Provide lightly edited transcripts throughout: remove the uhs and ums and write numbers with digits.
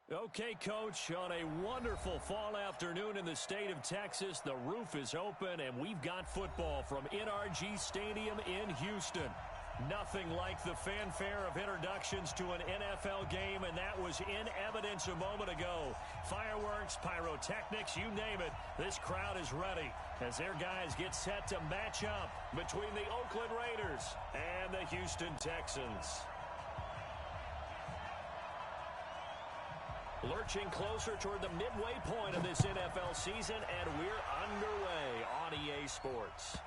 Okay, Coach, on a wonderful fall afternoon in the state of Texas, the roof is open, and we've got football from NRG Stadium in Houston. Nothing like the fanfare of introductions to an NFL game, and that was in evidence a moment ago. Fireworks, pyrotechnics, you name it, this crowd is ready as their guys get set to match up between the Oakland Raiders and the Houston Texans. Lurching closer toward the midway point of this NFL season, and we're underway on EA Sports.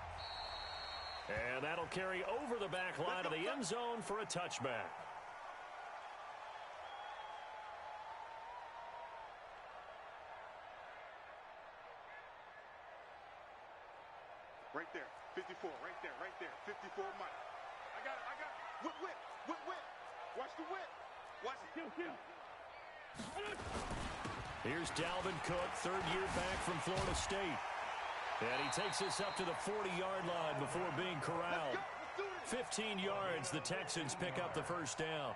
And that'll carry over the back line of the end zone for a touchback. Right there, 54, right there, 54, Mike. I got it. Whip. Watch the whip. Watch it. Kill. Here's Dalvin Cook, third year back from Florida State. And he takes this up to the 40-yard line before being corralled. 15 yards, the Texans pick up the first down.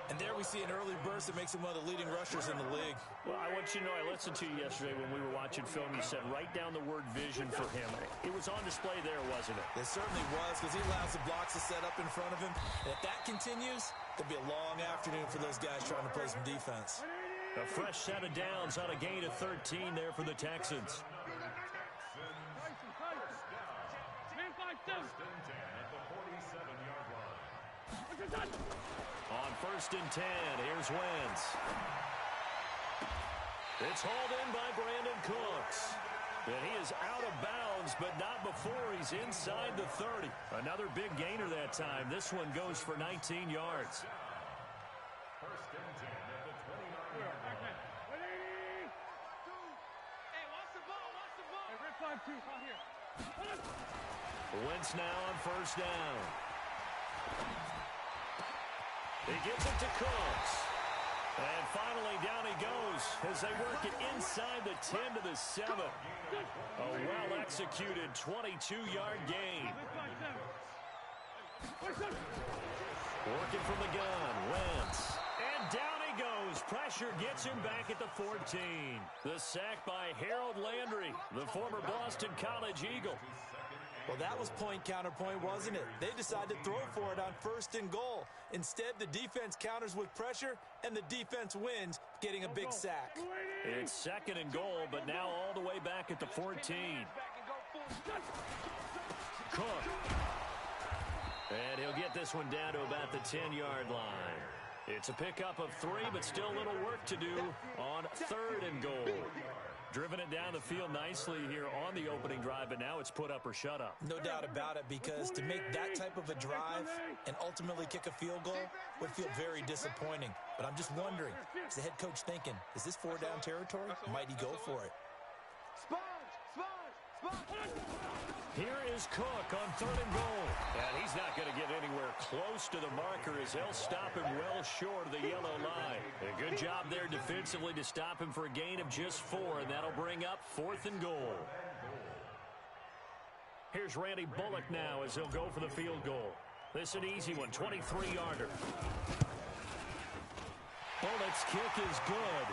And there we see an early burst that makes him one of the leading rushers in the league. Well, I want you to know, I listened to you yesterday when we were watching film. You said write down the word vision for him. It was on display there, wasn't it? It certainly was, because he allows the blocks to set up in front of him. And if that continues, there'll be a long afternoon for those guys trying to play some defense. A fresh set of downs on a gain of 13 there for the Texans. On first and 10, here's Wentz. It's hauled in by Brandon Cooks. And he is out of bounds, but not before he's inside the 30. Another big gainer that time. This one goes for 19 yards. First and 10 at the 29-yard line. Hey, watch the ball. Hey, red flag 2, out here. Wentz now on first down. He gives it to Cooks. And finally down he goes as they work it inside the 10 to the 7. A well-executed 22-yard gain. Working from the gun, Wentz. And down he goes. Pressure gets him back at the 14. The sack by Harold Landry, the former Boston College Eagle. Well, that was point-counterpoint, wasn't it? They decided to throw for it on first and goal. Instead, the defense counters with pressure, and the defense wins, getting a big sack. It's second and goal, but now all the way back at the 14. Cook. And he'll get this one down to about the 10-yard line. It's a pickup of 3, but still a little work to do on third and goal. Driven it down the field nicely here on the opening drive, but now it's put up or shut up. No doubt about it, because to make that type of a drive and ultimately kick a field goal would feel very disappointing. But I'm just wondering, is the head coach thinking, is this 4-down territory? Might he go for it? Here is Cook on third and goal. And he's not going to get anywhere close to the marker as they'll stop him well short of the yellow line. A good job there defensively to stop him for a gain of just 4, and that'll bring up fourth and goal. Here's Randy Bullock now as he'll go for the field goal. This is an easy one, 23-yarder. Bullock's kick is good.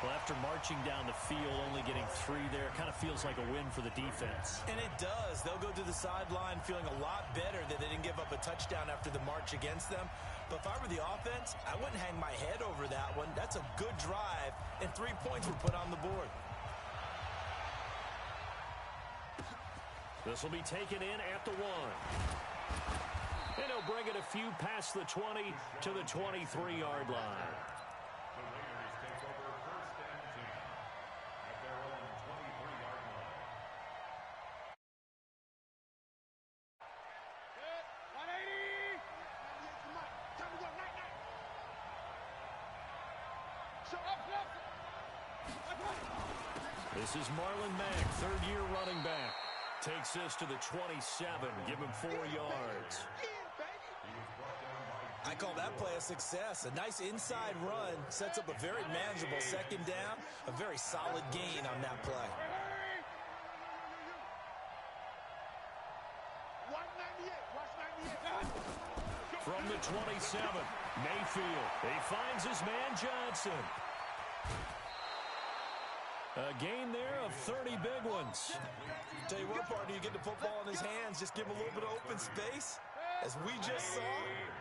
Well, after marching down the field, only getting 3 there, kind of feels like a win for the defense. And it does. They'll go to the sideline feeling a lot better that they didn't give up a touchdown after the march against them. But if I were the offense, I wouldn't hang my head over that one. That's a good drive, and 3 points were put on the board. This will be taken in at the 1. And he'll bring it a few past the 20 to the 23-yard line. This is Marlon Mack, third-year running back. Takes this to the 27, give him 4 yards. I call that play a success. A nice inside run sets up a very manageable second down. A very solid gain on that play. From the 27, Mayfield, he finds his man Johnson. A gain there of 30 big ones. Tell you what, partner, you get the football in his hands, just give him a little bit of open space. As we just saw,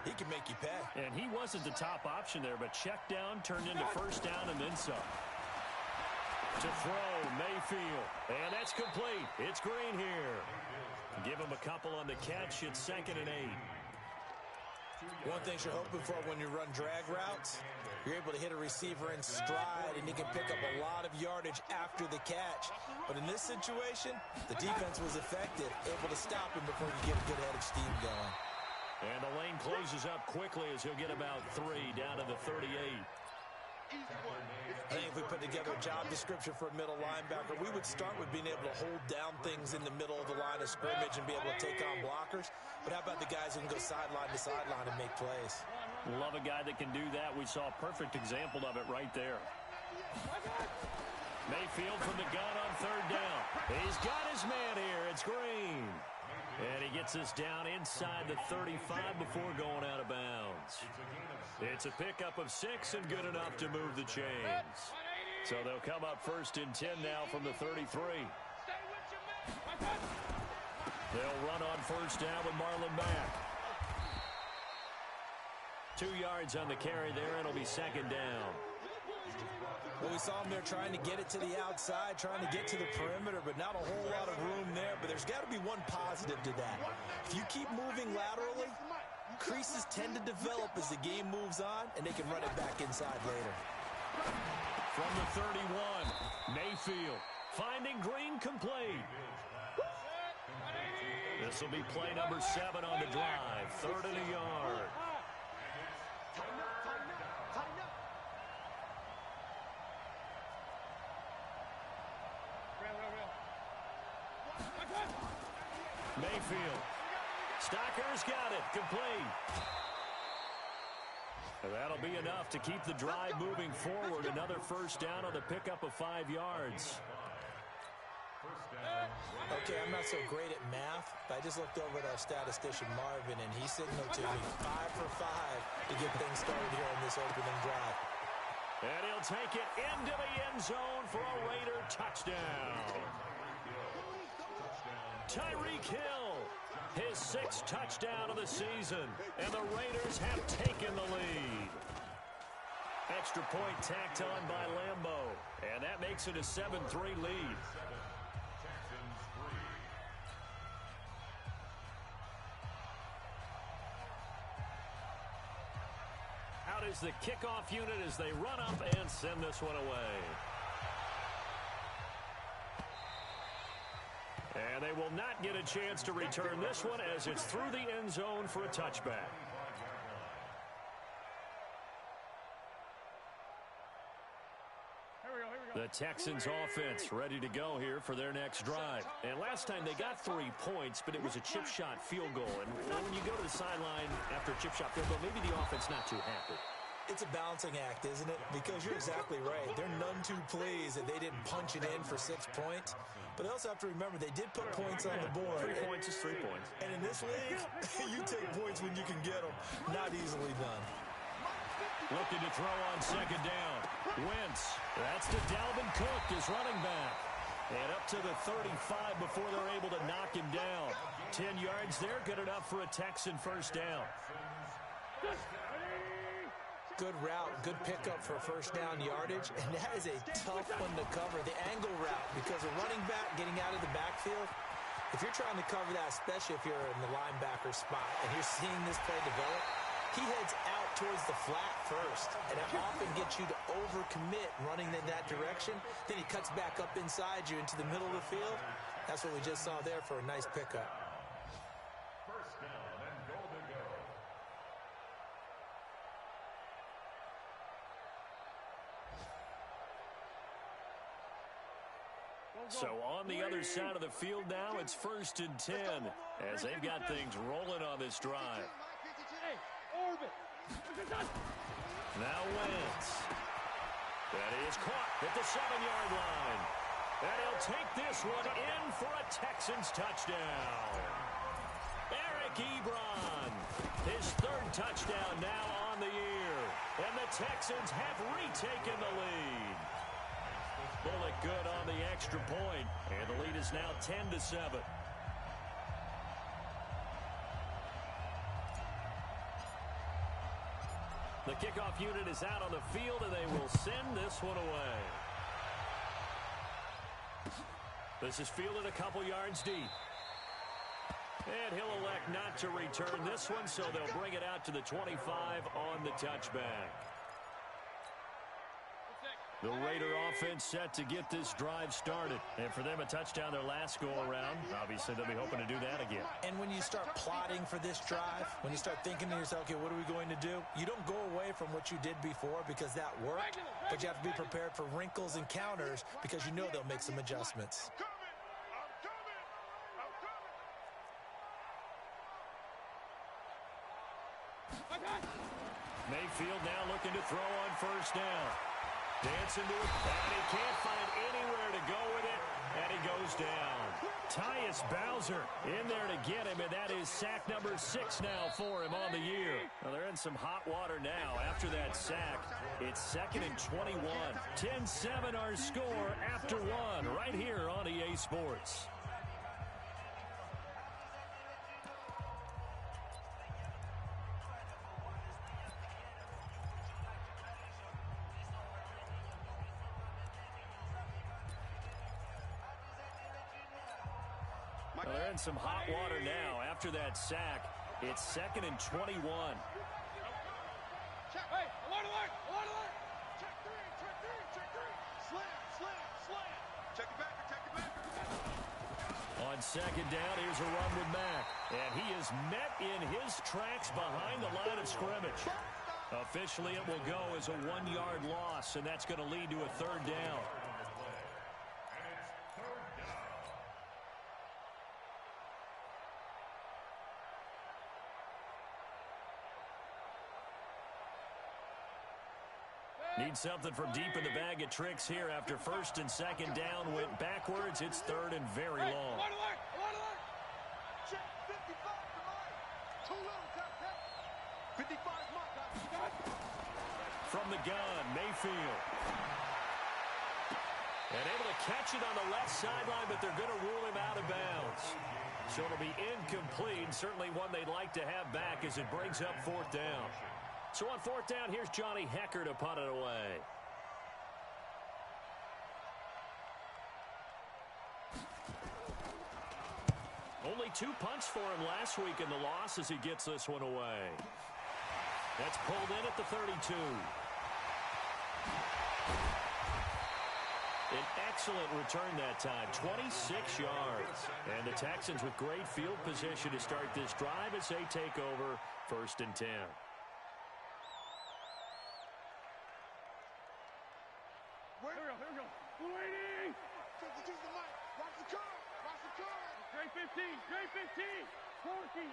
he can make you pay. And he wasn't the top option there, but check down turned into first down and then some. To throw, Mayfield. And that's complete. It's Green here. Give him a couple on the catch. It's 2nd and 8. One thing you're hoping for when you run drag routes, you're able to hit a receiver in stride, and he can pick up a lot of yardage after the catch. But in this situation, the defense was effective, able to stop him before you get a good head of steam going. And the lane closes up quickly as he'll get about 3 down to the 38. I think if we put together a job description for a middle linebacker, we would start with being able to hold down things in the middle of the line of scrimmage and be able to take on blockers. But how about the guys who can go sideline to sideline and make plays? Love a guy that can do that. We saw a perfect example of it right there. Mayfield from the gun on 3rd down. He's got his man here. It's Green. And he gets us down inside the 35 before going out of bounds. It's a pickup of 6 and good enough to move the chains. So they'll come up 1st and 10 now from the 33. They'll run on 1st down with Marlon back. 2 yards on the carry there. It'll be 2nd down. Well, we saw him there trying to get it to the outside, trying to get to the perimeter, but not a whole lot of room there. But there's got to be one positive to that. If you keep moving laterally, creases tend to develop as the game moves on, and they can run it back inside later. From the 31, Mayfield finding Green complete. This will be play number 7 on the drive. 3rd and a yard. Mayfield. Stocker's got it. Complete. That'll be enough to keep the drive moving forward. Another 1st down on the pickup of 5 yards. Okay, I'm not so great at math, but I just looked over at our statistician, Marvin, and he signaled to me 5 for 5 to get things started here on this opening drive. And he'll take it into the end zone for a Raider touchdown. Tyreek Hill, his 6th touchdown of the season, and the Raiders have taken the lead. Extra point tacked on by Lambo, and that makes it a 7-3 lead. Out is the kickoff unit as they run up and send this one away. And they will not get a chance to return this one as it's through the end zone for a touchback. The Texans offense ready to go here for their next drive. And last time they got 3 points, but it was a chip shot field goal. And when you go to the sideline after a chip shot field goal, maybe the offense not too happy. It's a balancing act, isn't it? Because you're exactly right. They're none too pleased that they didn't punch it in for 6 points. But they also have to remember they did put points on the board. 3 points is 3 points. And in this league, you take points when you can get them. Not easily done. Looking to throw on 2nd down. Wentz. That's to Dalvin Cook, his running back. And up to the 35 before they're able to knock him down. 10 yards there, good enough for a Texan 1st down. Good route, good pickup for 1st down yardage, and that is a tough one to cover. The angle route, because a running back getting out of the backfield, if you're trying to cover that, especially if you're in the linebacker spot, and you're seeing this play develop, he heads out towards the flat first, and that often gets you to overcommit running in that direction. Then he cuts back up inside you into the middle of the field. That's what we just saw there for a nice pickup. 1st down and goal to go. So on the other side of the field now, it's 1st and 10 as they've got things rolling on this drive. Now Wentz. That is caught at the 7-yard line. And he'll take this one in for a Texans touchdown. Eric Ebron. His third touchdown now on the year. And the Texans have retaken the lead. Bullock good on the extra point, and the lead is now 10-7. The kickoff unit is out on the field, and they will send this one away. This is fielded a couple yards deep. And he'll elect not to return this one, so they'll bring it out to the 25 on the touchback. The Raider offense set to get this drive started. And for them, a touchdown their last go-around. Obviously, they'll be hoping to do that again. And when you start plotting for this drive, when you start thinking to yourself, okay, what are we going to do? You don't go away from what you did before because that worked, but you have to be prepared for wrinkles and counters because you know they'll make some adjustments. Mayfield now looking to throw on first down. Dancing to it, and he can't find anywhere to go with it, and he goes down. Tyus Bowser in there to get him, and that is sack number 6 now for him on the year. Well, they're in some hot water now after that sack. It's 2nd and 21. 10-7 our score after one right here on EA Sports. Well, they're in some hot water now after that sack. It's 2nd and 21. Check. Hey, alert, alert, alert, alert. Check three. Slam. Check it back. On second down, here's a run with Mack. And he is met in his tracks behind the line of scrimmage. Officially, it will go as a 1-yard loss, and that's going to lead to a 3rd down. Need something from deep in the bag of tricks here after 1st and 2nd down went backwards. It's 3rd and very long. Alert. Check 55 to mine. Too little, check. 55's my guy. From the gun, Mayfield. And able to catch it on the left sideline, but they're going to rule him out of bounds. So it'll be incomplete, certainly one they'd like to have back as it brings up 4th down. So on 4th down, here's Johnny Hecker to punt it away. Only 2 punts for him last week in the loss as he gets this one away. That's pulled in at the 32. An excellent return that time, 26 yards. And the Texans with great field position to start this drive as they take over 1st and 10. Here we go. Waiting. Check the mic. Watch the curve. Straight 15. 14,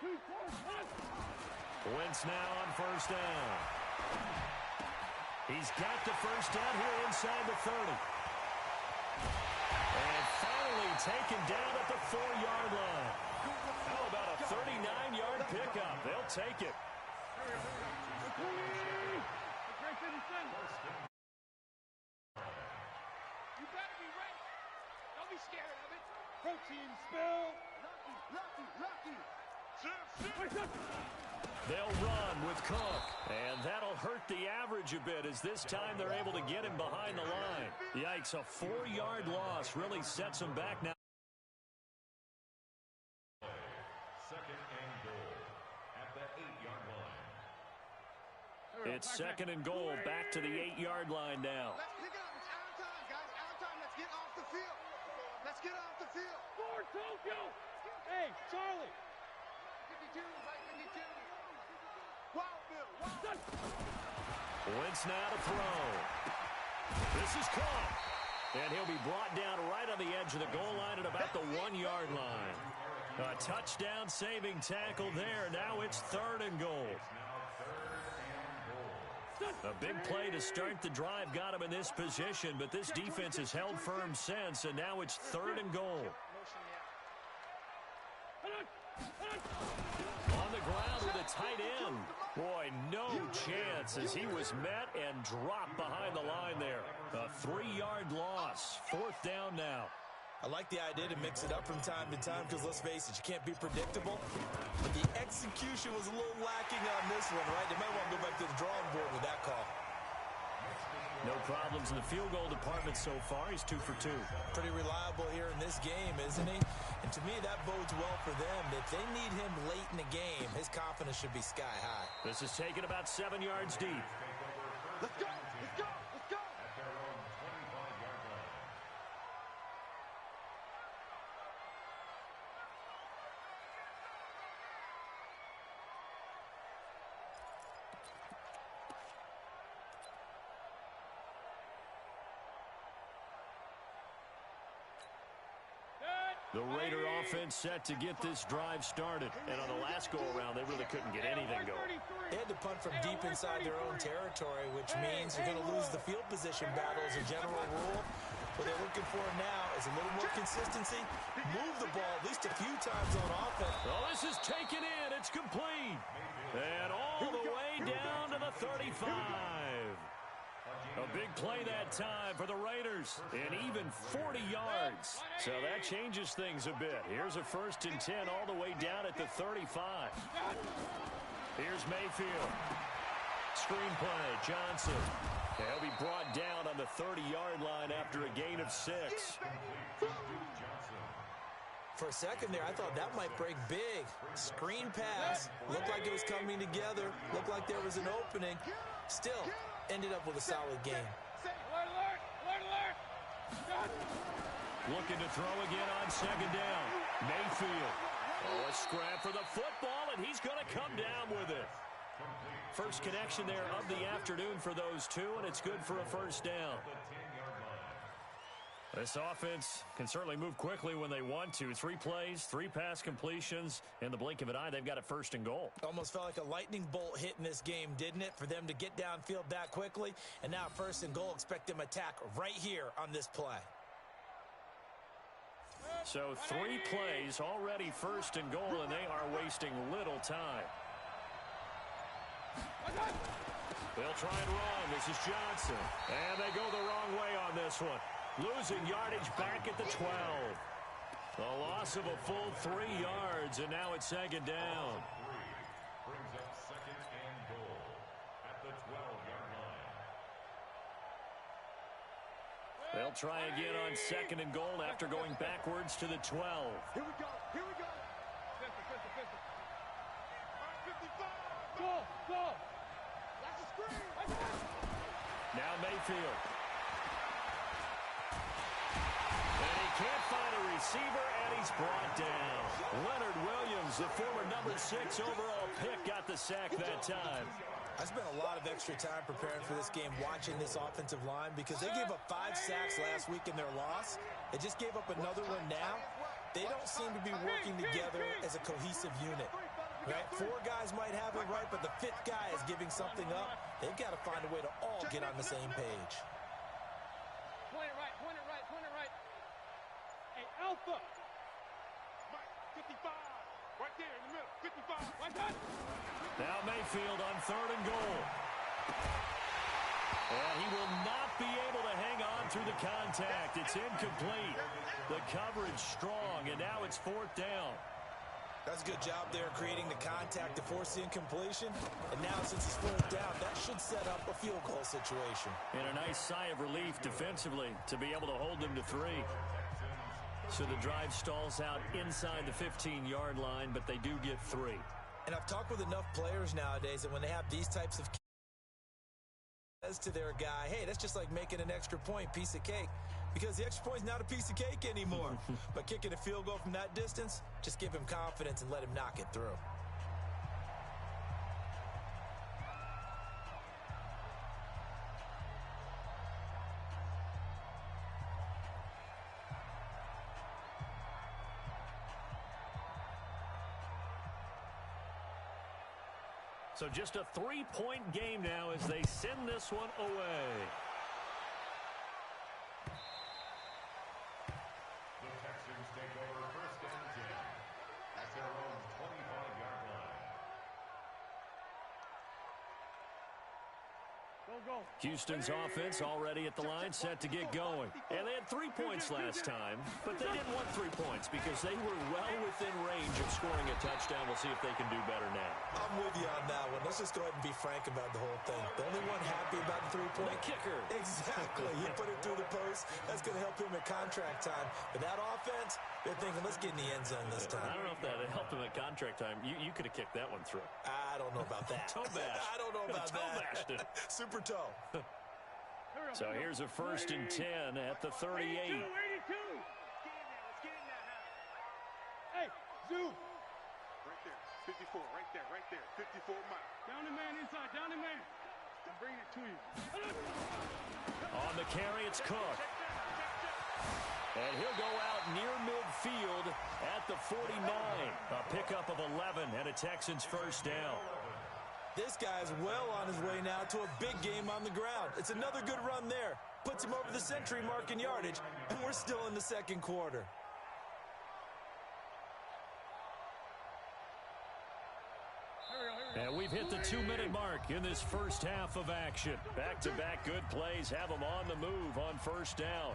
82, 4. Wentz now on 1st down. He's got the 1st down here inside the 30. And finally taken down at the 4-yard line. How about a 39-yard pickup? They'll take it. Straight 57. You better be ready. Don't be scared of it. Protein spill. Lucky. They'll run with Cook, and that'll hurt the average a bit as this time they're able to get him behind the line. Yikes, a 4-yard loss really sets them back now. 2nd and goal at the 8-yard line. It's 2nd and goal, back to the 8-yard line now. Let's pick up. It's out of time, guys. Out of time. Let's get off the field. Forward, Tokyo. Hey, Charlie. 52, right 52. Wild Bill. Wentz now to throw. This is caught. And he'll be brought down right on the edge of the goal line at about the 1-yard line. A touchdown saving tackle there. Now it's 3rd and goal. A big play to start the drive got him in this position, but this defense has held firm since, and now it's 3rd and goal. On the ground with a tight end. Boy, no chance as he was met and dropped behind the line there. A 3-yard loss. 4th down now. I like the idea to mix it up from time to time because, let's face it, you can't be predictable. But the execution was a little lacking on this one, right? They might want to go back to the drawing board with that call. No problems in the field goal department so far. He's 2 for 2. Pretty reliable here in this game, isn't he? And to me, that bodes well for them. If they need him late in the game, his confidence should be sky high. This is taken about 7 yards deep. Let's go! Let's go! Let's go! At their own 25-yard line. The Raider offense set to get this drive started. And on the last go-around, they really couldn't get anything going. They had to punt from deep inside their own territory, which means you're going to lose the field position battle as a general rule. What they're looking for now is a little more consistency. Move the ball at least a few times on offense. Oh, this is taken in. It's complete. And all the way down to the 35. A big play that time for the Raiders, and even 40 yards. So that changes things a bit. Here's a 1st and 10 all the way down at the 35. Here's Mayfield. Screen play, Johnson. He'll be brought down on the 30-yard line after a gain of 6. For a second there, I thought that might break big. Screen pass. Looked like it was coming together. Looked like there was an opening. Still, ended up with a solid game. Alert, alert! Alert, alert! Looking to throw again on 2nd down. Mayfield. Oh, a scrap for the football, and he's going to come down with it. First connection there of the afternoon for those two, and it's good for a 1st down. This offense can certainly move quickly when they want to. 3 plays, 3 pass completions. In the blink of an eye, they've got a 1st and goal. Almost felt like a lightning bolt hit in this game, didn't it? For them to get downfield that quickly. And now 1st and goal, expect them attack right here on this play. So 3 plays, already 1st and goal, and they are wasting little time. They'll try and run. This is Johnson. And they go the wrong way on this one. Losing yardage back at the 12. The loss of a full 3 yards, and now it's 2nd down. Brings up 2nd and goal at the 12-yard line. They'll try again on 2nd and goal after going backwards to the 12. Here we go! Here we go! Pistol, pistol, pistol. Go! Go! That's a screen! Now Mayfield. And he can't find a receiver, and he's brought down. Leonard Williams, the former number 6 overall pick, got the sack that time. I spent a lot of extra time preparing for this game, watching this offensive line, because they gave up 5 sacks last week in their loss. They just gave up another one now. They don't seem to be working together as a cohesive unit. Right? 4 guys might have it right, but the 5th guy is giving something up. They've got to find a way to all get on the same page. Point it right, point it right, point it right. Hey, Alpha! 55! Right there in the middle, 55! Right there! Now Mayfield on 3rd and goal. And he will not be able to hang on through the contact. It's incomplete. The coverage strong, and now it's 4th down. That's a good job there creating the contact to force the incompletion. And now since it's 4th down, that should set up a field goal situation. And a nice sigh of relief defensively to be able to hold them to 3. So the drive stalls out inside the 15-yard line, but they do get 3. And I've talked with enough players nowadays that when they have these types of says to their guy, hey, that's just like making an extra point, piece of cake. Because the extra point's not a piece of cake anymore. But kicking a field goal from that distance, just give him confidence and let him knock it through. So just a 3-point game now as they send this one away. The Texans take over 1st and 10 at Houston's offense already at the line, set to get going. And they had 3 points last time, but they didn't want 3 points because they were well within range of scoring a touchdown. We'll see if they can do better now. I'm with you on that one. Let's just go ahead and be frank about the whole thing. The only one happy about the 3-point kicker. Exactly. He put it through the post. That's going to help him at contract time. But that offense, they're thinking, let's get in the end zone this time. I don't know if that helped him at contract time. You could have kicked that one through. I don't know about that. Toe bash. I don't know about toe that. Bashed it. Super toe. So here's a 1st and 10 at the 38. 82, 82. Let's get in that house. Hey, Zoo. Right there. 54. Right there. Right there. 54 Mike. Down the man inside. Down the man. I'm bringing it to you. On the carry, it's Cook. And he'll go out near midfield at the 49. A pickup of 11 and a Texans first down. This guy's well on his way now to a big game on the ground. It's another good run there. Puts him over the century mark in yardage, and we're still in the second quarter. And we've hit the 2-minute mark in this first half of action. Back-to-back good plays have them on the move on first down.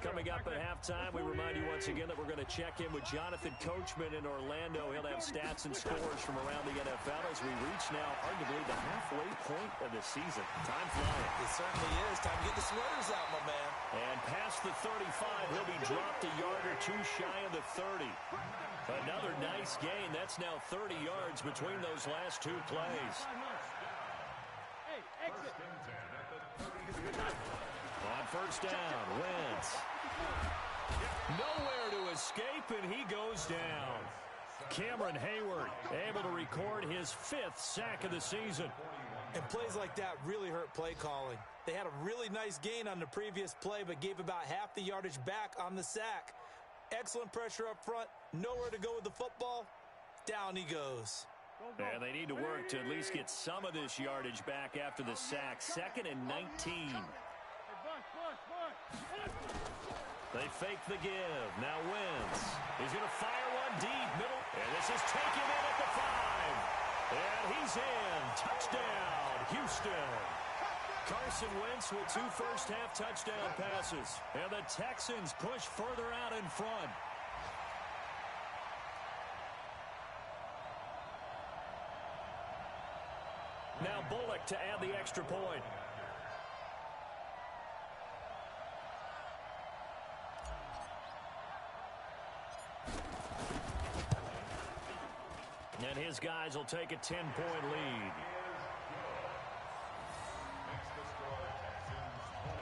Coming up at halftime, we remind you once again that we're going to check in with Jonathan Coachman in Orlando. He'll have stats and scores from around the NFL as we reach now arguably the halfway point of the season. Time flying. It certainly is. Time to get the sweaters out, my man. And past the 35, he'll be dropped a yard or two shy of the 30. Another nice gain. That's now 30 yards between those last 2 plays. Hey, exit. On first down, Wentz. Nowhere to escape, and he goes down. Cameron Hayward able to record his 5th sack of the season. And plays like that really hurt play calling. They had a really nice gain on the previous play, but gave about half the yardage back on the sack. Excellent pressure up front. Nowhere to go with the football. Down he goes. And they need to work to at least get some of this yardage back after the sack. 2nd and 19. They fake the give. Now Wentz. He's going to fire one deep middle. And this is taken in at the 5. And he's in. Touchdown, Houston. Carson Wentz with 2 first-half touchdown passes. And the Texans push further out in front. Now Bullock to add the extra point. And his guys will take a 10-point lead. Makes the score Texans 20,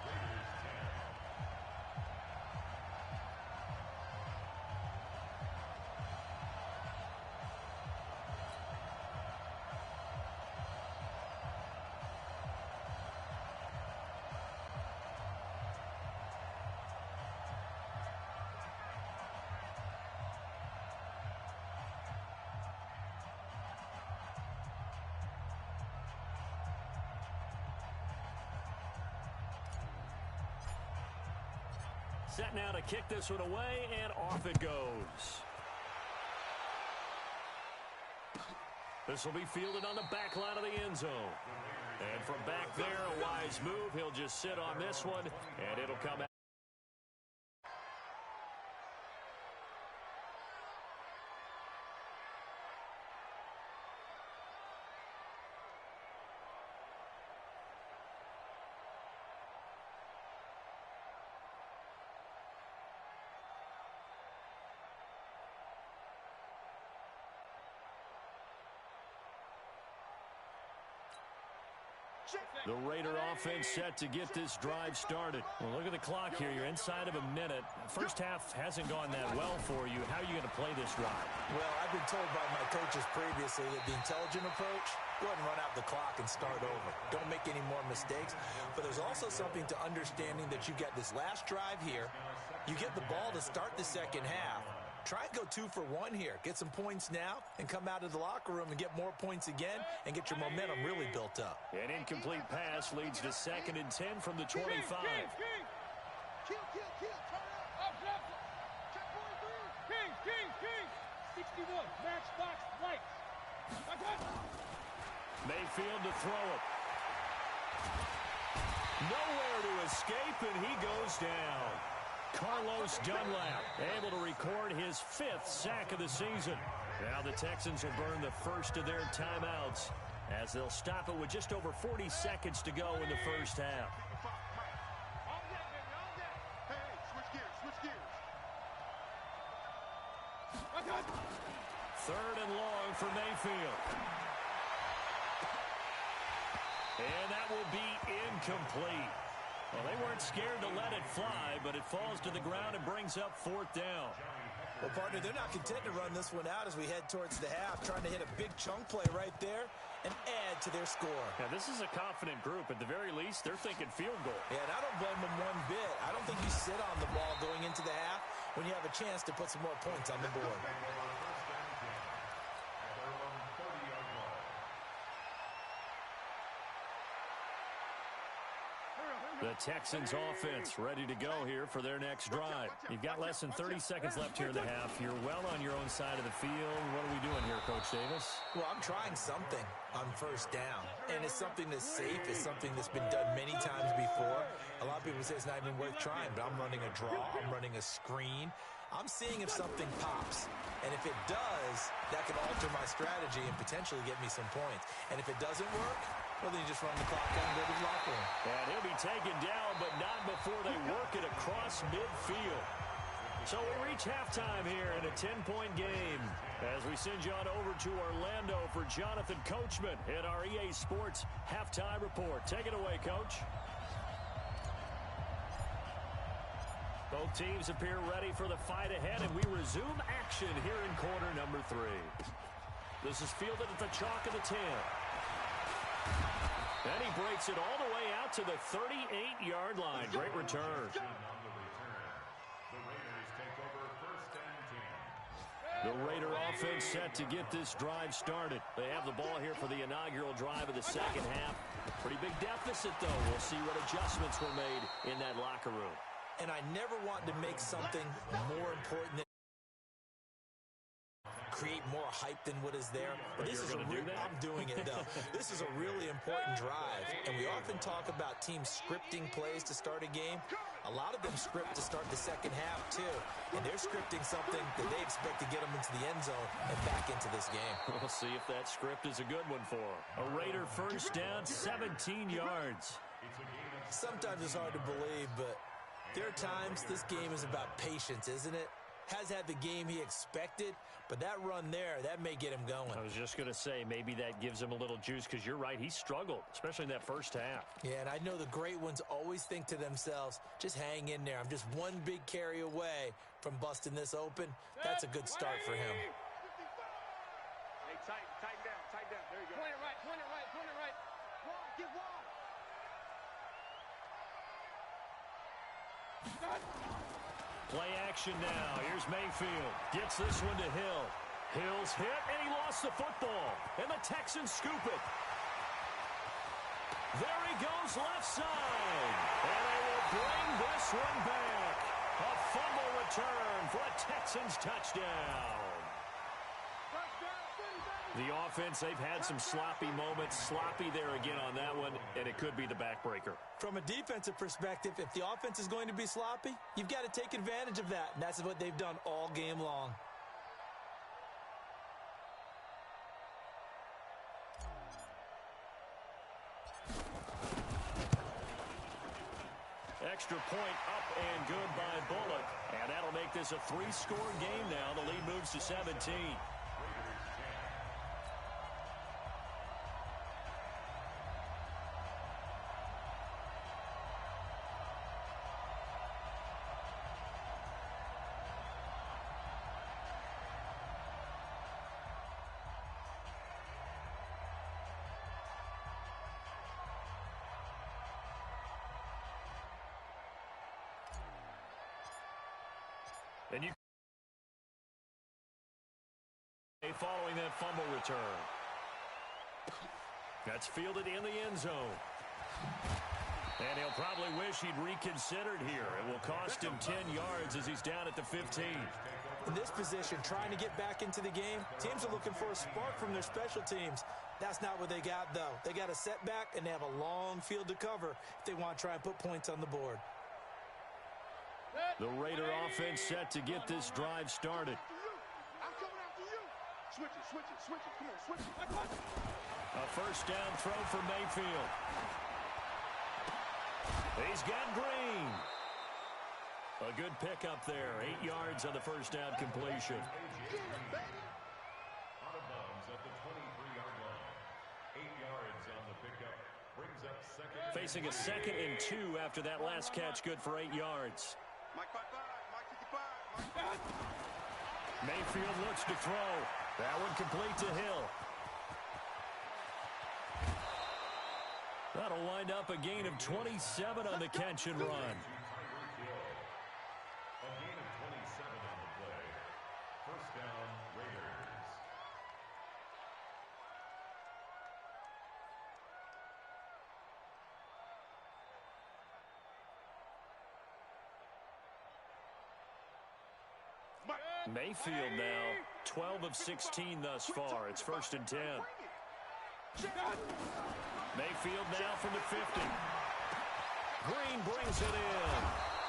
Raiders 10. Set now to kick this one away, and off it goes. This will be fielded on the back line of the end zone. And from back there, a wise move. He'll just sit on this one, and it'll come out. The Raider offense set to get this drive started. Well, look at the clock here. You're inside of a minute. First half hasn't gone that well for you. How are you going to play this drive? Well, I've been told by my coaches previously that the intelligent approach, go ahead and run out the clock and start over. Don't make any more mistakes. But there's also something to understanding that you get this last drive here. You get the ball to start the second half. Try and go 2 for 1 here. Get some points now and come out of the locker room and get more points again and get your momentum really built up. An incomplete pass leads to 2nd and 10 from the 25. Kill. Turn up. Check 43. King. 61. Matchbox lights. Mayfield to throw it. Nowhere to escape, and he goes down. Carlos Dunlap able to record his 5th sack of the season. Now the Texans will burn the first of their timeouts as they'll stop it with just over 40 seconds to go in the first half. All that, baby, all that. Hey, switch gears. 3rd and long for Mayfield. And that will be incomplete. Well, they weren't scared to let it fly, but it falls to the ground and brings up 4th down. Well, partner, they're not content to run this one out as we head towards the half, trying to hit a big chunk play right there and add to their score. Now, this is a confident group. At the very least, they're thinking field goal. Yeah, and I don't blame them one bit. I don't think you sit on the ball going into the half when you have a chance to put some more points on the board. The Texans offense ready to go here for their next drive. You've got less than 30 seconds left here in the half. You're well on your own side of the field. What are we doing here, Coach Davis? Well, I'm trying something on first down, and it's something that's safe. It's something that's been done many times before. A lot of people say it's not even worth trying, but I'm running a draw. I'm running a screen. I'm seeing if something pops. And if it does, that can alter my strategy and potentially get me some points. And if it doesn't work, well, then you just run the clock out and go to the locker room. And he'll be taken down, but not before they work it across midfield. So we reach halftime here in a 10-point game as we send you on over to Orlando for Jonathan Coachman in our EA Sports Halftime Report. Take it away, Coach. Both teams appear ready for the fight ahead, and we resume action here in quarter number 3. This is fielded at the chalk of the 10. And he breaks it all the way out to the 38-yard line. Great return. The Raider offense set to get this drive started. They have the ball here for the inaugural drive of the second half. Pretty big deficit, though. We'll see what adjustments were made in that locker room. And I never want to make something more important than create more hype than what is there. But this is I'm doing it, though. This is a really important drive. And we often talk about teams scripting plays to start a game. A lot of them script to start the second half, too. And they're scripting something that they expect to get them into the end zone and back into this game. We'll see if that script is a good one for them. A Raider first down, 17 yards. Sometimes it's hard to believe, but there are times this game is about patience, isn't it? Has had the game he expected, but that run there, that may get him going. I was just going to say, maybe that gives him a little juice, because you're right, he struggled, especially in that first half. Yeah, and I know the great ones always think to themselves, just hang in there. I'm just one big carry away from busting this open. That's a good start for him. Hey, tighten down. There you go. Point it right. Wall, get wall. Play action now. Here's Mayfield. Gets this one to Hill. Hill's hit, and he lost the football. And the Texans scoop it. There he goes left side. And they will bring this one back. A fumble return for a Texans touchdown. The offense, they've had some sloppy moments. Sloppy there again on that one, and it could be the backbreaker. From a defensive perspective, if the offense is going to be sloppy, you've got to take advantage of that, and that's what they've done all game long. Extra point up and good by Bullock, and that'll make this a 3-score game now. The lead moves to 17. And you following that fumble return. That's fielded in the end zone. And he'll probably wish he'd reconsidered here. It will cost him 10 yards as he's down at the 15. In this position, trying to get back into the game, teams are looking for a spark from their special teams. That's not what they got, though. They got a setback, and they have a long field to cover if they want to try and put points on the board. The Raider offense set to get this drive started. I'm coming after you. Switch it, switch it, switch it. Come on, switch it. A first down throw for Mayfield. He's got Green. A good pickup there. 8 yards on the first down completion. Out of bounds at the 23-yard line. 8 yards on the pickup. Brings up second. Facing a 2nd and 2 after that last catch, good for 8 yards. Mike 5-5, Mike 55, Mike. Mayfield looks to throw. That one complete to Hill. That'll wind up a gain of 27 on the catch and run. A gain of 27 on the play. First down, Raiders. Mayfield now 12 of 16 thus far. It's 1st and 10. Mayfield now from the 50. Green brings it in.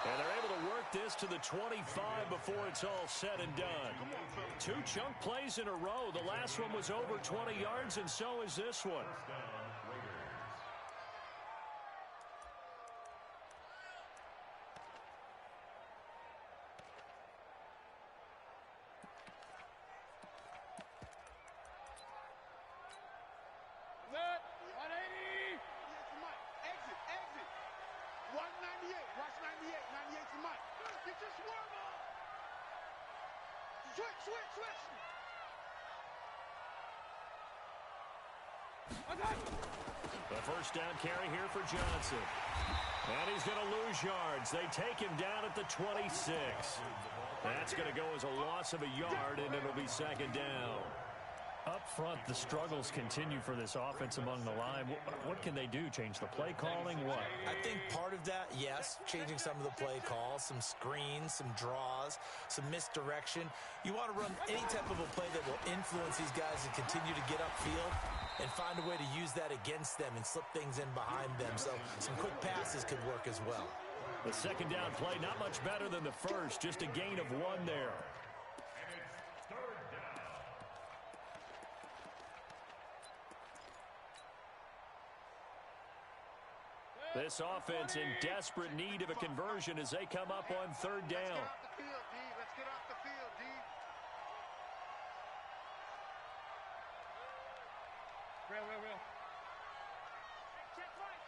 And they're able to work this to the 25 before it's all said and done. 2 chunk plays in a row. The last one was over 20 yards, and so is this one. The first down carry here for Johnson. And he's going to lose yards. They take him down at the 26. That's going to go as a loss of a yard, and it'll be 2nd down. Up front, the struggles continue for this offense among the line. What can they do? Change the play calling? What? I think part of that, yes, changing some of the play calls, some screens, some draws, some misdirection. You want to run any type of a play that will influence these guys and continue to get upfield and find a way to use that against them and slip things in behind them. So some quick passes could work as well. The 2nd down play, not much better than the first, just a gain of 1 there. This offense in desperate need of a conversion as they come up on 3rd down. Let's get off the field, D. Let's get off the field, D. Real. Check right.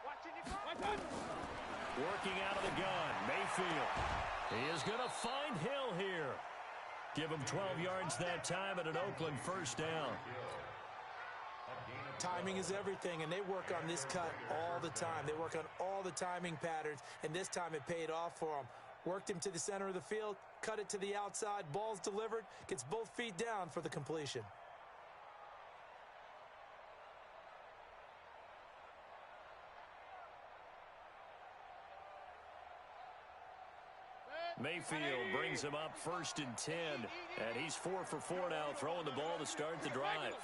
Watching your front. Working out of the gun, Mayfield. He is going to find Hill here. Give him 12 yards that time at an Oakland first down. Timing is everything, and they work on this cut all the time. They work on all the timing patterns, and this time it paid off for them. Worked him to the center of the field, cut it to the outside, ball's delivered, gets both feet down for the completion. Mayfield brings him up 1st and 10, and he's 4 for 4 now, throwing the ball to start the drive.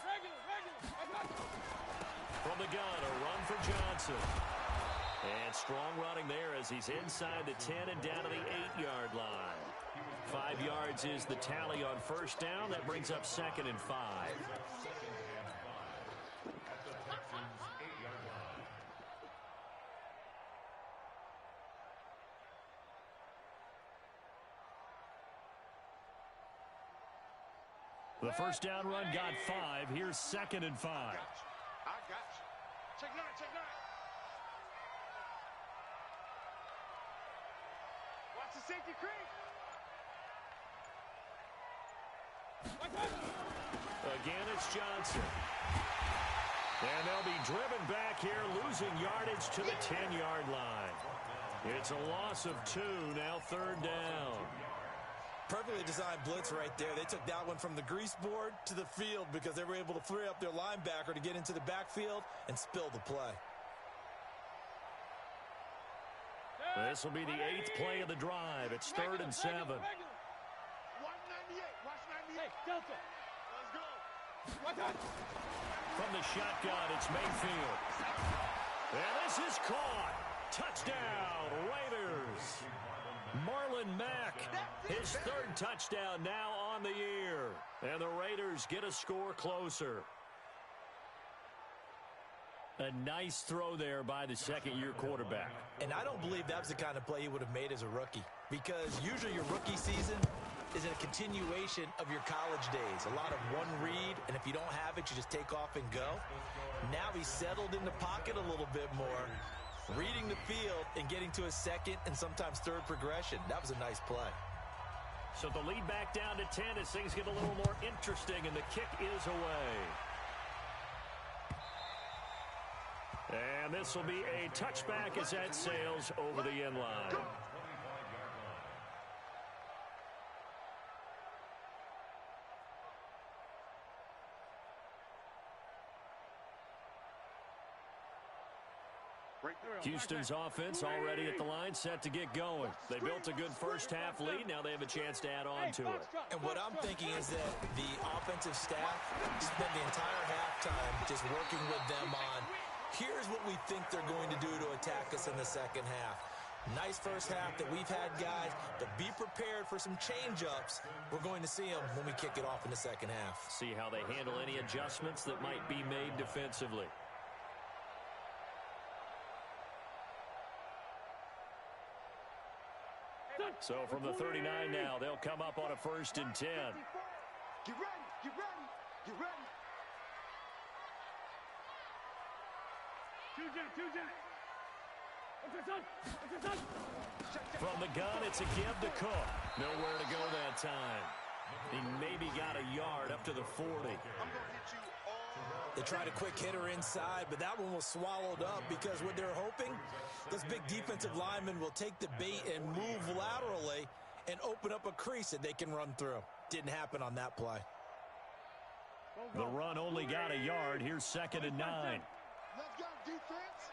From the gun, a run for Johnson. And strong running there as he's inside the 10 and down to the 8-yard line. 5 yards is the tally on first down. That brings up 2nd and 5. The first down run got 5. Here's 2nd and 5. I got you. Check 9. Watch the safety creep. Again, it's Johnson. And they'll be driven back here, losing yardage to the 10-yard line. It's a loss of 2, now 3rd down. Perfectly designed blitz right there. They took that one from the grease board to the field because they were able to free up their linebacker to get into the backfield and spill the play. This will be the 8th play of the drive. It's 3rd and 7. Watch 98. Watch 98. Hey, Delta. Let's go. From the shotgun, it's Mayfield. And this is caught. Touchdown, Raiders. Marlon Mack, his 3rd touchdown now on the year. And the Raiders get a score closer. A nice throw there by the second-year quarterback. And I don't believe that was the kind of play he would have made as a rookie, because usually your rookie season is a continuation of your college days. A lot of one read, and if you don't have it, you just take off and go. Now he's settled in the pocket a little bit more, reading the field and getting to a second and sometimes third progression. That was a nice play. So the lead back down to 10 as things get a little more interesting, and the kick is away. And this will be a touchback as that sails over the end line. Houston's offense already at the line, set to get going. They built a good first-half lead. Now they have a chance to add on to it. And what I'm thinking is that the offensive staff spent the entire halftime just working with them on, here's what we think they're going to do to attack us in the second half. Nice first half that we've had, guys, but be prepared for some change-ups. We're going to see them when we kick it off in the second half. See how they handle any adjustments that might be made defensively. So from the 39 now, they'll come up on a 1st and 10. Get ready. Get ready. Get ready. From the gun, it's a give to Cook. Nowhere to go that time. He maybe got a yard up to the 40. I'm going to hit you all. They tried a quick hitter inside, but that one was swallowed up because what they're hoping, those big defensive linemen will take the bait and move laterally and open up a crease that they can run through. Didn't happen on that play. The run only got a yard. Here's 2nd and 9. Let's go, defense.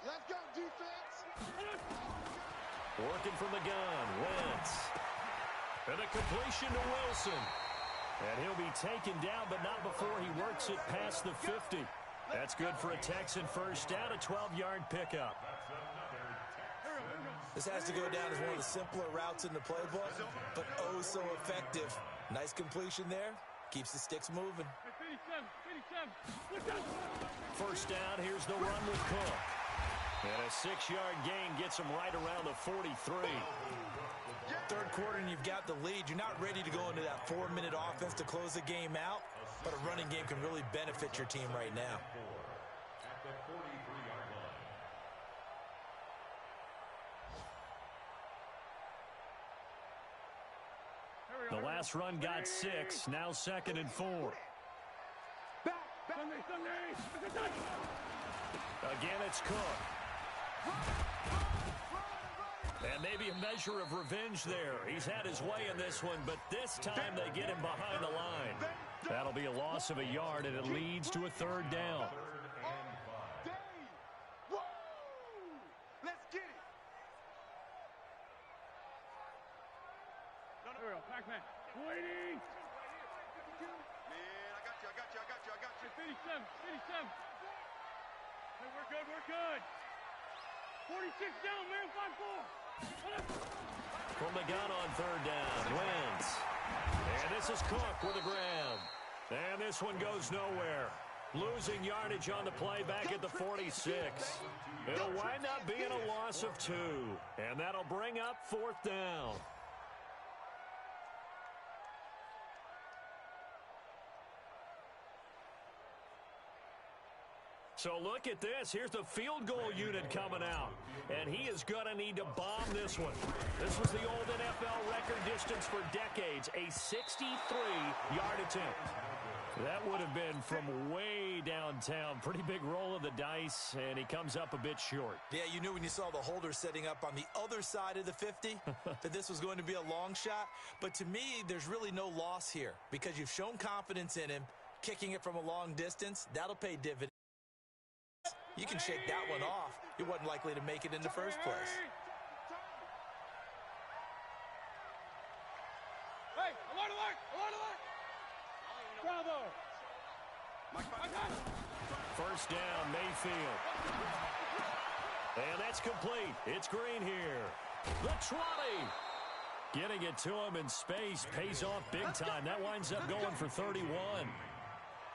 Let's go, defense. Working from the gun, Wentz. And a completion to Wilson. And he'll be taken down, but not before he works it past the 50. That's good for a Texan first down, a 12-yard pickup. This has to go down as one of the simpler routes in the playbook, but oh so effective. Nice completion there. Keeps the sticks moving. First down, here's the run with Cook. And a 6-yard gain gets him right around the 43. Third quarter and you've got the lead. You're not ready to go into that 4-minute offense to close the game out, but a running game can really benefit your team right now. At the 43-yard line. The last run got 6, now 2nd and 4. Again, it's Cook. And maybe a measure of revenge there. He's had his way in this one, but this time they get him behind the line. That'll be a loss of a yard, and it leads to a 3rd down. Let's get it. Pac-Man. Waiting. Man, I got you. 57. Hey, we're good. 46 down, man, 5-4. From the gun on 3rd down, Wentz. And this is Cook with a grab. And this one goes nowhere. Losing yardage on the play back at the 46. It'll wind up being a loss of 2. And that'll bring up 4th down. So look at this. Here's the field goal unit coming out. And he is going to need to bomb this one. This was the old NFL record distance for decades, a 63-yard attempt. That would have been from way downtown. Pretty big roll of the dice, and he comes up a bit short. Yeah, you knew when you saw the holder setting up on the other side of the 50 that this was going to be a long shot. But to me, there's really no loss here because you've shown confidence in him. Kicking it from a long distance, that'll pay dividends. You can shake that one off. He wasn't likely to make it in the first place. first down, Mayfield. And that's complete. It's Green here. The 20. Getting it to him in space pays off big time. That winds up going for 31.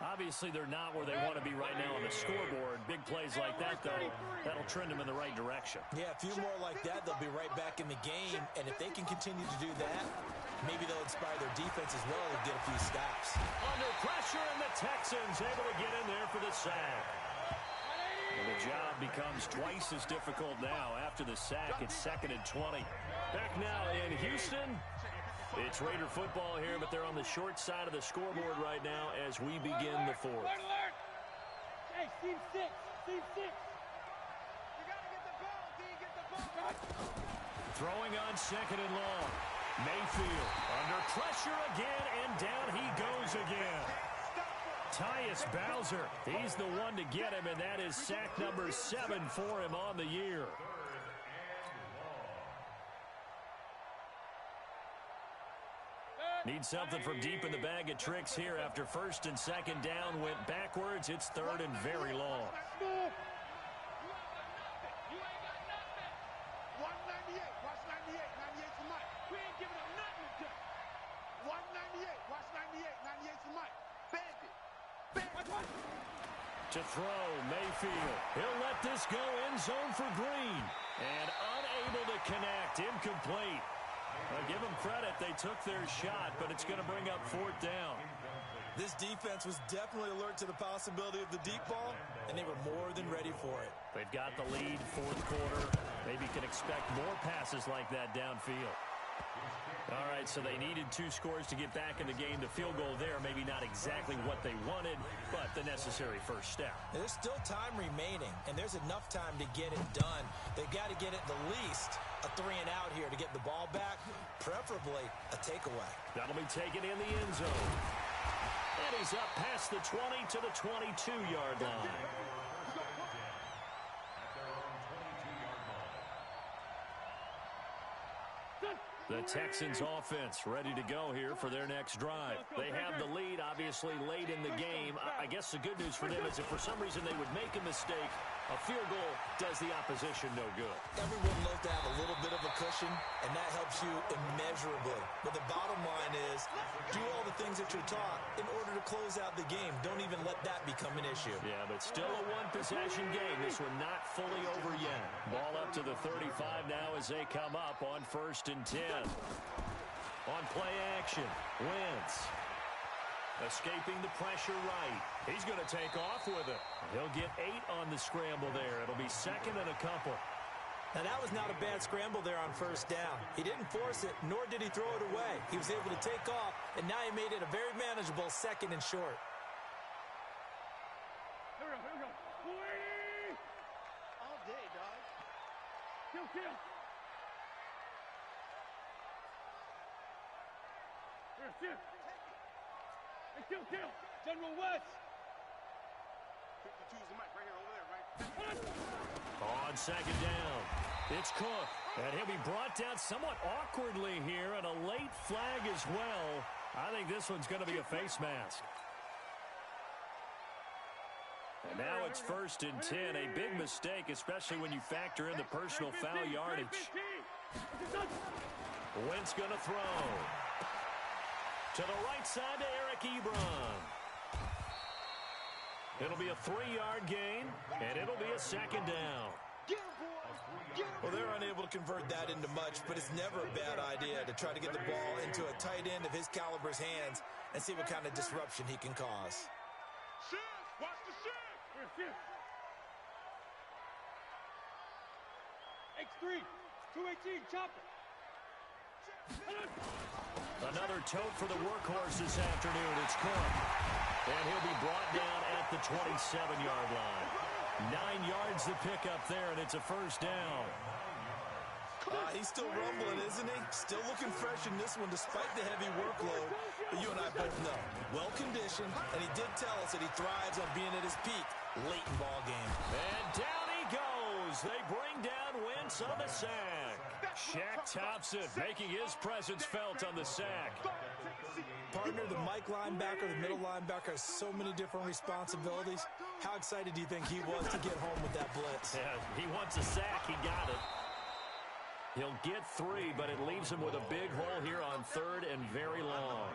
Obviously, they're not where they want to be right now on the scoreboard. Big plays like that, though, that'll trend them in the right direction. Yeah, a few more like that, they'll be right back in the game. And if they can continue to do that, maybe they'll inspire their defense as well and get a few stops. Under pressure, and the Texans able to get in there for the sack. And the job becomes twice as difficult now. After the sack, it's 2nd and 20. Back now in Houston. It's Raider football here, but they're on the short side of the scoreboard right now as we begin the fourth. Hey, team 6. Team 6. You got to get the ball. D, get the ball. Throwing on 2nd and long. Mayfield under pressure again, and down he goes again. Tyus Bowser, he's the one to get him, and that is sack number 7 for him on the year. Need something from deep in the bag of tricks here after 1st and 2nd down went backwards. It's 3rd and very long. 198. Watch 98. 98 for Mike. We ain't giving up nothing to 198. Watch 98. 98 for Mike. Bandit. To throw, Mayfield. He'll let this go end zone for Green. And unable to connect. Incomplete. Well, give them credit. They took their shot, but it's going to bring up 4th down. This defense was definitely alert to the possibility of the deep ball, and they were more than ready for it. They've got the lead, 4th quarter. Maybe can expect more passes like that downfield. All right, so they needed 2 scores to get back in the game. The field goal there, maybe not exactly what they wanted, but the necessary first step. There's still time remaining, and there's enough time to get it done. They've got to get at the least a 3 and out here to get the ball back, preferably a takeaway. That'll be taken in the end zone. And he's up past the 20 to the 22-yard line. The Texans offense ready to go here for their next drive. They have the lead, obviously, late in the game. I guess the good news for them is if for some reason they would make a mistake, a field goal does the opposition no good. Everyone loves to have a little bit of a cushion, and that helps you immeasurably. But the bottom line is, do all the things that you're taught in order to close out the game. Don't even let that become an issue. Yeah, but still a one-possession game. This one not fully over yet. Ball up to the 35 now as they come up on 1st and 10. On play action, Wentz. Escaping the pressure right. He's going to take off with it. He'll get 8 on the scramble there. It'll be 2nd and a couple. Now, that was not a bad scramble there on 1st down. He didn't force it, nor did he throw it away. He was able to take off, and now he made it a very manageable 2nd and short. Here we go. All day, dog. Kill. Here. Hey, kill. General West. 52 is the Mike right here, over there, right? On 2nd down, it's Cook. And he'll be brought down somewhat awkwardly here, and a late flag as well. I think this one's going to be a face mask. And now it's 1st and 10. A big mistake, especially when you factor in the personal foul yardage. Wentz going to throw. To the right side to Eric Ebron. It'll be a 3-yard gain, and it'll be a 2nd down. Well, they're unable to convert that into much, but it's never a bad idea to try to get the ball into a tight end of his caliber's hands and see what kind of disruption he can cause. Shift! Watch the shift! X3, 218, chop it. Another tote for the workhorse this afternoon. It's Cook. And he'll be brought down at the 27-yard line. 9 yards to pick up there, and it's a 1st down. He's still rumbling, isn't he? Still looking fresh in this one despite the heavy workload. But you and I both know, well-conditioned, and he did tell us that he thrives on being at his peak late in ball game. And down he goes. They bring down Wentz on the sack. Shaq tops it, making his presence felt on the sack. Partner, the Mike linebacker, the middle linebacker has so many different responsibilities. How excited do you think he was to get home with that blitz? Yeah, he wants a sack. He got it. He'll get 3, but it leaves him with a big hole here on 3rd and very long.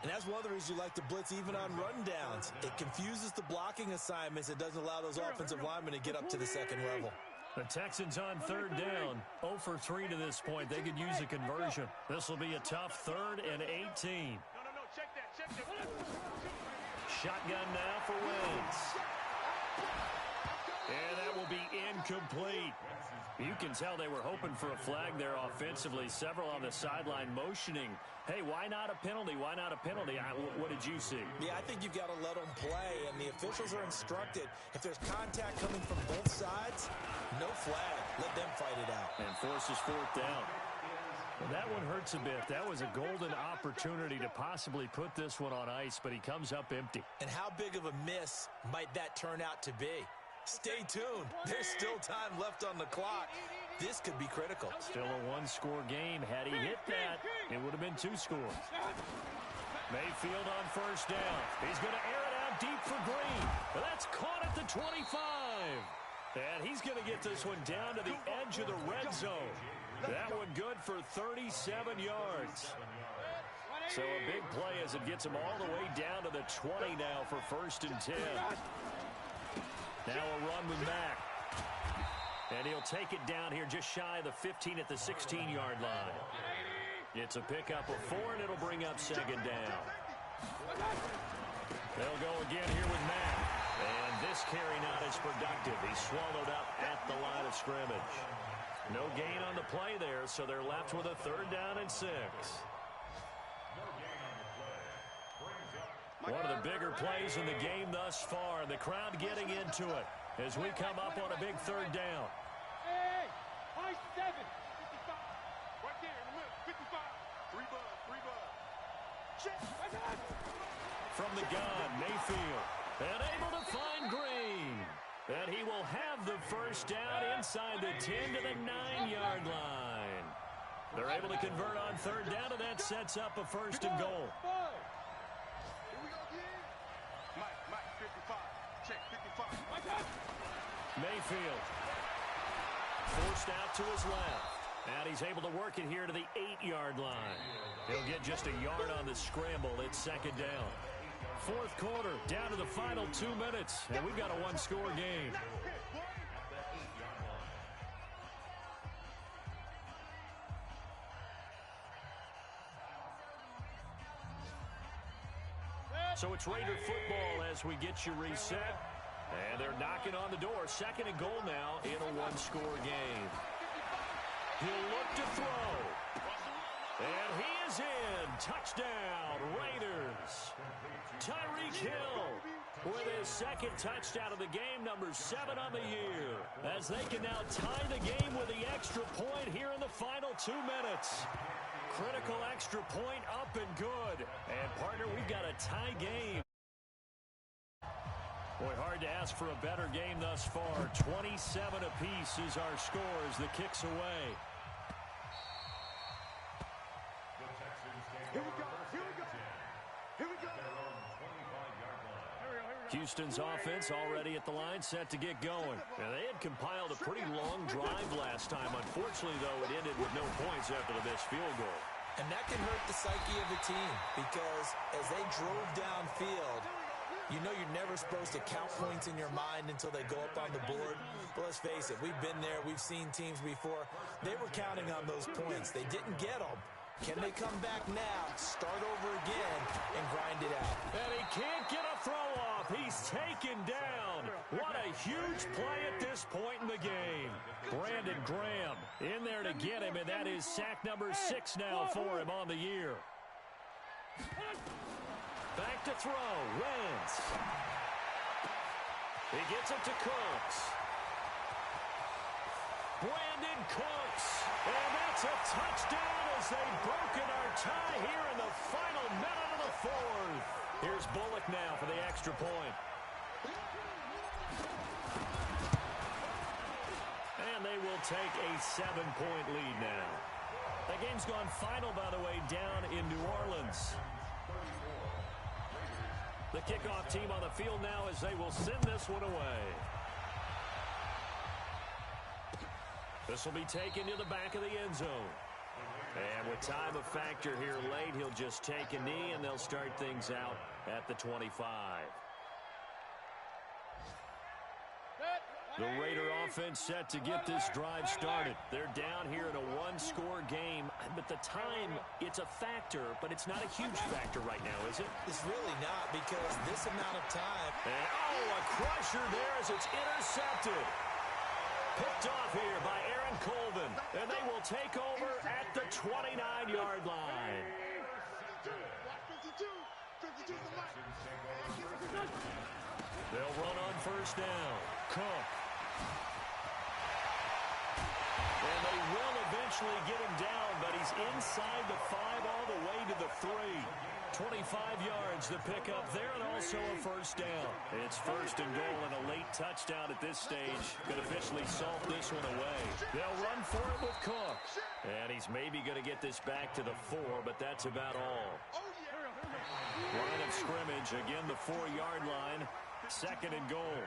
And that's one of the reasons you like to blitz even on rundowns. It confuses the blocking assignments. It doesn't allow those offensive linemen to get up to the second level. The Texans on 3rd down. 0 for 3 to this point. They could use a conversion. This will be a tough 3rd and 18. No, check that. Shotgun now for Wentz. And that will be incomplete. You can tell they were hoping for a flag there offensively. Several on the sideline motioning. Hey, why not a penalty? Why not a penalty? What did you see? Yeah, I think you've got to let them play, and the officials are instructed. If there's contact coming from both sides, no flag. Let them fight it out. And forces 4th down. Well, that one hurts a bit. That was a golden opportunity to possibly put this one on ice, but he comes up empty. And how big of a miss might that turn out to be? Stay tuned. There's still time left on the clock. This could be critical. Still a 1-score game. Had he hit that, it would have been 2 scores. Mayfield on 1st down. He's going to air it out deep for Green. But that's caught at the 25. And he's going to get this one down to the edge of the red zone. That one good for 37 yards. So a big play as it gets him all the way down to the 20 now for 1st and 10. Now a run with Mack. And he'll take it down here just shy of the 15 at the 16-yard line. It's a pickup of 4, and it'll bring up 2nd down. They'll go again here with Mack. And this carry not as productive. He's swallowed up at the line of scrimmage. No gain on the play there, so they're left with a 3rd down and 6. One of the bigger plays in the game thus far, and the crowd getting into it as we come up on a big 3rd down. Hey, high 7. 55. Right there in the middle. 55. 3 bud. Check. From the gun, Mayfield. And able to find Green. And he will have the 1st down inside the 10 to the 9-yard line. They're able to convert on 3rd down, and that sets up a 1st and goal. Mike, 55. Check, 55. Mayfield. Forced out to his left. And he's able to work it here to the 8-yard line. He'll get just a yard on the scramble. It's 2nd down. 4th quarter, down to the final 2 minutes. And we've got a 1-score game. So it's Raider football as we get you reset. And they're knocking on the door. 2nd and goal now in a 1-score game. He'll look to throw. And he is in. Touchdown, Raiders. Tyreek Hill with his 2nd touchdown of the game, number 7 on the year. As they can now tie the game with the extra point here in the final 2 minutes. Critical extra point up and good. And, partner, we've got a tie game. Boy, hard to ask for a better game thus far. 27 apiece is our score as the kick's away. Here we go. Houston's offense already at the line, set to get going. And they had compiled a pretty long drive last time. Unfortunately, though, it ended with no points after the missed field goal. And that can hurt the psyche of a team because as they drove downfield, you know you're never supposed to count points in your mind until they go up on the board. But let's face it, we've been there. We've seen teams before. They were counting on those points. They didn't get them. Can they come back now, start over again, and grind it out? And he can't get a throw off. He's taken down. What a huge play at this point in the game. Brandon Graham in there to get him, and that is sack number 6 now for him on the year. Back to throw. Wentz. He gets it to Cooks. Brandon Cooks. And that's a touchdown as they've broken our tie here in the final minute of the 4th. Here's Bullock now for the extra point. And they will take a 7-point lead now. That game's gone final, by the way, down in New Orleans. The kickoff team on the field now as they will send this one away. This will be taken to the back of the end zone. And with time a factor here late, he'll just take a knee, and they'll start things out at the 25. The Raider offense set to get this drive started. They're down here in a one-score game, but the time, it's a factor, but it's not a huge factor right now, is it? It's really not, because this amount of time. And, oh, a crusher there as it's intercepted. Picked off here by Aaron Colvin, and they will take over at the 29-yard line. 52 the line. They'll run on first down. Cook. And they will eventually get him down, but he's inside the 5 all the way to the 3. 25 yards to pick up there, and also a first down. It's first and goal and a late touchdown at this stage. Could officially salt this one away. They'll run for it with Cook. And he's maybe going to get this back to the 4, but that's about all. Line of scrimmage, again the 4-yard line. Second and goal.